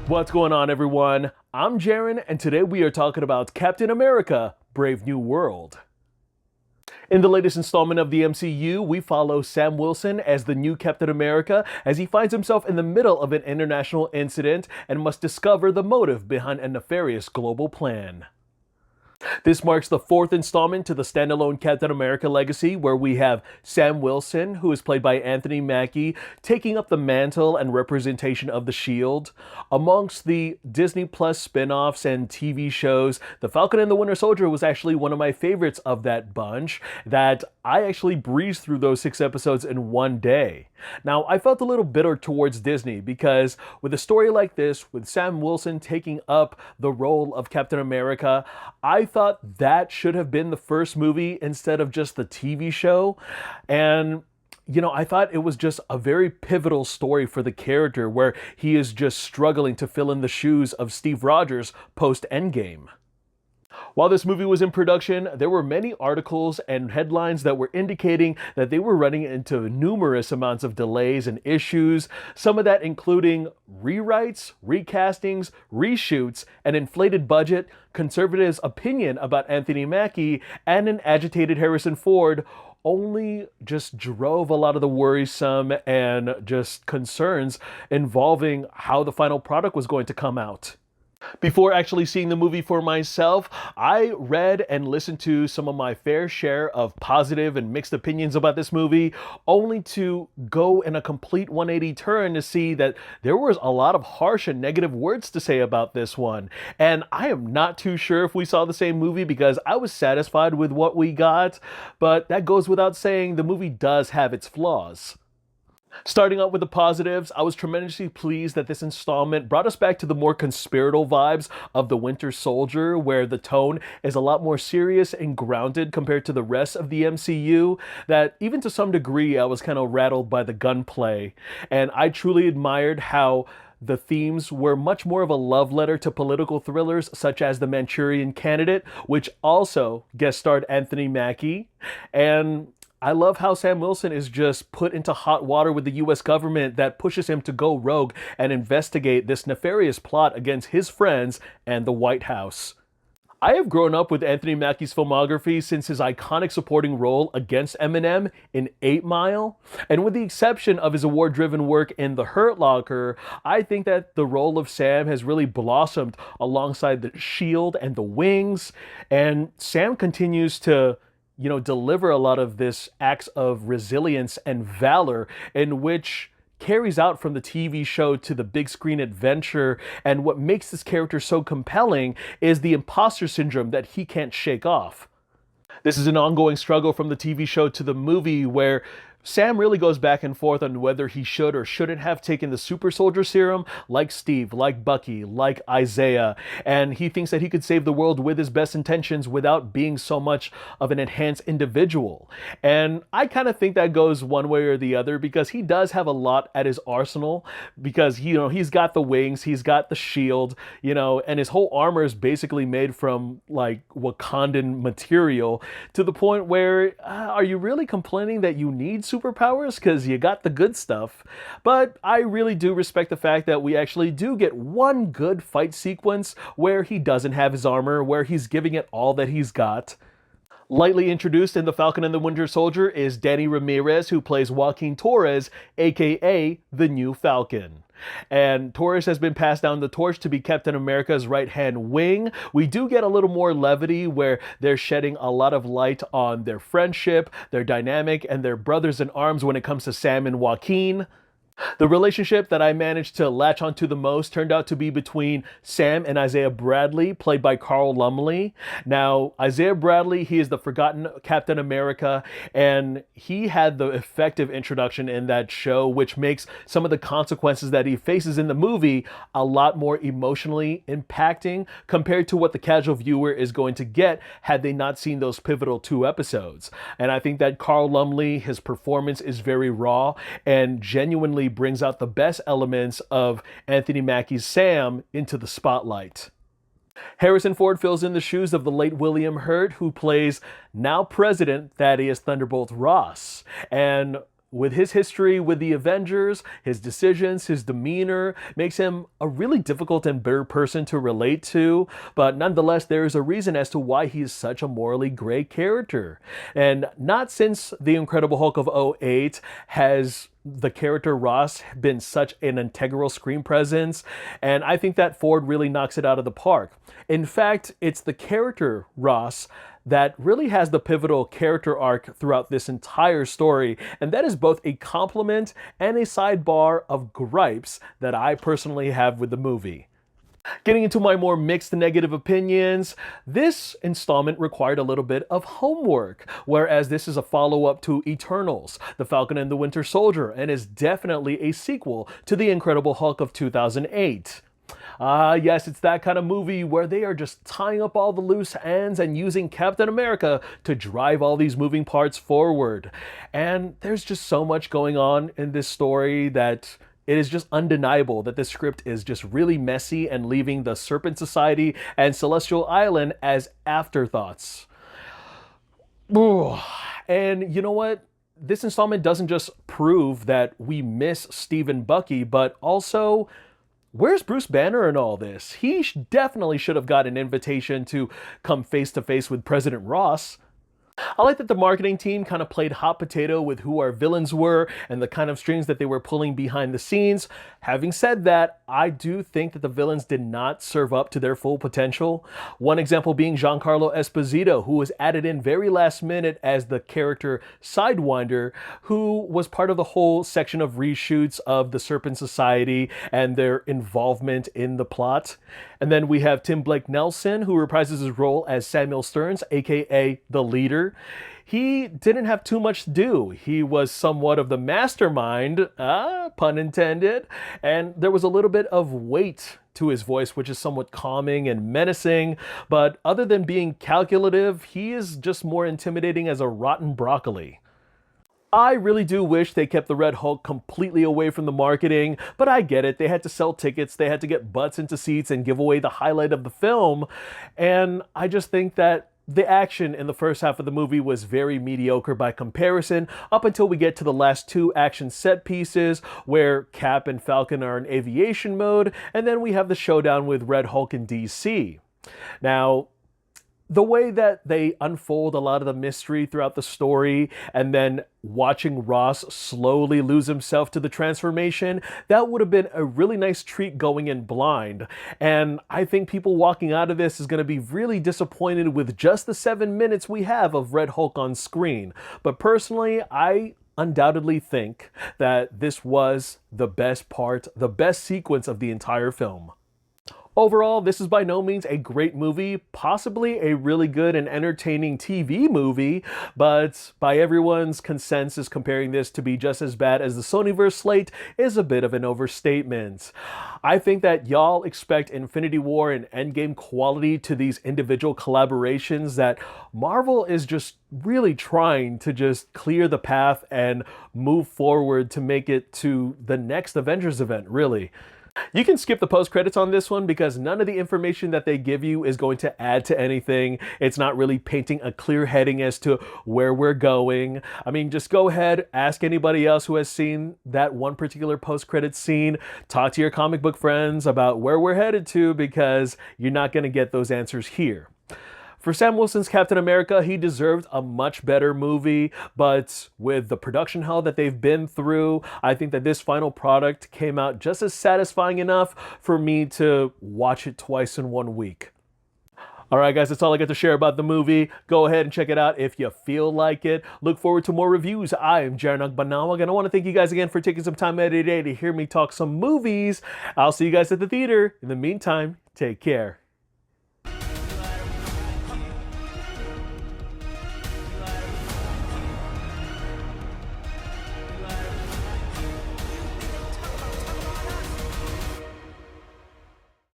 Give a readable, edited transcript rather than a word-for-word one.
What's going on, everyone? I'm Jaren, and today we are talking about Captain America: Brave New World. In the latest installment of the MCU, we follow Sam Wilson as the new Captain America as he finds himself in the middle of an international incident and must discover the motive behind a nefarious global plan. This marks the fourth installment to the standalone Captain America legacy, where we have Sam Wilson, who is played by Anthony Mackie, taking up the mantle and representation of the Shield. Amongst the Disney Plus spin-offs and TV shows, The Falcon and the Winter Soldier was actually one of my favorites of that bunch, that I actually breezed through those 6 episodes in one day. Now, I felt a little bitter towards Disney because with a story like this, with Sam Wilson taking up the role of Captain America, I thought that should have been the first movie instead of just the TV show. And I thought it was just a very pivotal story for the character where he is just struggling to fill in the shoes of Steve Rogers post-Endgame. While this movie was in production, there were many articles and headlines that were indicating that they were running into numerous amounts of delays and issues, some of that including rewrites, recastings, reshoots, an inflated budget, conservatives' opinion about Anthony Mackie, and an agitated Harrison Ford only just drove a lot of the worrisome and just concerns involving how the final product was going to come out. Before actually seeing the movie for myself, I read and listened to some of my fair share of positive and mixed opinions about this movie, only to go in a complete 180 turn to see that there was a lot of harsh and negative words to say about this one. And I am not too sure if we saw the same movie because I was satisfied with what we got, but that goes without saying, the movie does have its flaws. Starting out with the positives, I was tremendously pleased that this installment brought us back to the more conspiratorial vibes of The Winter Soldier, where the tone is a lot more serious and grounded compared to the rest of the MCU, that even to some degree I was kind of rattled by the gunplay. And I truly admired how the themes were much more of a love letter to political thrillers such as The Manchurian Candidate, which also guest starred Anthony Mackie. And I love how Sam Wilson is just put into hot water with the US government that pushes him to go rogue and investigate this nefarious plot against his friends and the White House. I have grown up with Anthony Mackie's filmography since his iconic supporting role against Eminem in 8 Mile, and with the exception of his award-driven work in The Hurt Locker, I think that the role of Sam has really blossomed alongside The Shield and The Wings, and Sam continues to deliver a lot of this acts of resilience and valor in which carries out from the TV show to the big screen adventure. And what makes this character so compelling is the imposter syndrome that he can't shake off. This is an ongoing struggle from the TV show to the movie where Sam really goes back and forth on whether he should or shouldn't have taken the super soldier serum like Steve, like Bucky, like Isaiah, and he thinks that he could save the world with his best intentions without being so much of an enhanced individual. And I kind of think that goes one way or the other because he does have a lot at his arsenal because, he's got the wings, he's got the shield, and his whole armor is basically made from like Wakandan material to the point where, are you really complaining that you need superpowers because you got the good stuff? But I really do respect the fact that we actually do get one good fight sequence where he doesn't have his armor, where he's giving it all that he's got. Lightly introduced in The Falcon and the Winter Soldier is Danny Ramirez, who plays Joaquin Torres, aka the new Falcon. And Torres has been passed down the torch to be Captain America's right-hand wing. We do get a little more levity where they're shedding a lot of light on their friendship, their dynamic, and their brothers in arms when it comes to Sam and Joaquin. The relationship that I managed to latch onto the most turned out to be between Sam and Isaiah Bradley, played by Carl Lumbly. Now, Isaiah Bradley, he is the forgotten Captain America, and he had the effective introduction in that show, which makes some of the consequences that he faces in the movie a lot more emotionally impacting compared to what the casual viewer is going to get had they not seen those pivotal 2 episodes. And I think that Carl Lumbly, his performance is very raw and genuinely brings out the best elements of Anthony Mackie's Sam into the spotlight. Harrison Ford fills in the shoes of the late William Hurt, who plays now President Thaddeus Thunderbolt Ross. And with his history with the Avengers, his decisions, his demeanor makes him a really difficult and bitter person to relate to. But nonetheless, there is a reason as to why he is such a morally gray character. And not since The Incredible Hulk of '08 has the character Ross been such an integral screen presence, and I think that Ford really knocks it out of the park. In fact, it's the character Ross that really has the pivotal character arc throughout this entire story, and that is both a compliment and a sidebar of gripes that I personally have with the movie. Getting into my more mixed negative opinions, this installment required a little bit of homework, whereas this is a follow-up to Eternals, The Falcon and the Winter Soldier, and is definitely a sequel to The Incredible Hulk of 2008. Yes, it's that kind of movie where they are just tying up all the loose ends and using Captain America to drive all these moving parts forward. And there's just so much going on in this story that it is just undeniable that this script is just really messy and leaving the Serpent Society and Celestial Island as afterthoughts. Ooh. And you know what? This installment doesn't just prove that we miss Steve and Bucky, but also, where's Bruce Banner in all this? He definitely should have got an invitation to come face to face with President Ross. I like that the marketing team kind of played hot potato with who our villains were and the kind of strings that they were pulling behind the scenes. Having said that, I do think that the villains did not serve up to their full potential. One example being Giancarlo Esposito, who was added in very last minute as the character Sidewinder, who was part of the whole section of reshoots of the Serpent Society and their involvement in the plot. And then we have Tim Blake Nelson, who reprises his role as Samuel Stearns, aka the leader. He didn't have too much to do. He was somewhat of the mastermind, pun intended, and there was a little bit of weight to his voice, which is somewhat calming and menacing. But other than being calculative, he is just more intimidating as a rotten broccoli. I really do wish they kept the Red Hulk completely away from the marketing, but I get it. They had to sell tickets, they had to get butts into seats and give away the highlight of the film. And I just think that the action in the first half of the movie was very mediocre by comparison, up until we get to the last two action set pieces where Cap and Falcon are in aviation mode, and then we have the showdown with Red Hulk in DC. Now, the way that they unfold a lot of the mystery throughout the story and then watching Ross slowly lose himself to the transformation, that would have been a really nice treat going in blind. And I think people walking out of this is going to be really disappointed with just the 7 minutes we have of Red Hulk on screen. But personally, I undoubtedly think that this was the best part, the best sequence of the entire film. Overall, this is by no means a great movie, possibly a really good and entertaining TV movie, but by everyone's consensus, comparing this to be just as bad as the Sonyverse slate is a bit of an overstatement. I think that y'all expect Infinity War and Endgame quality to these individual collaborations that Marvel is just really trying to just clear the path and move forward to make it to the next Avengers event, really. You can skip the post credits on this one because none of the information that they give you is going to add to anything. It's not really painting a clear heading as to where we're going. I mean, just go ahead, ask anybody else who has seen that one particular post credit scene, talk to your comic book friends about where we're headed to, because you're not going to get those answers here. For Sam Wilson's Captain America, he deserved a much better movie, but with the production hell that they've been through, I think that this final product came out just as satisfying enough for me to watch it twice in 1 week. Alright guys, that's all I got to share about the movie. Go ahead and check it out if you feel like it. Look forward to more reviews. I am Jaren Agbanawag, and I want to thank you guys again for taking some time out of your day to hear me talk some movies. I'll see you guys at the theater. In the meantime, take care.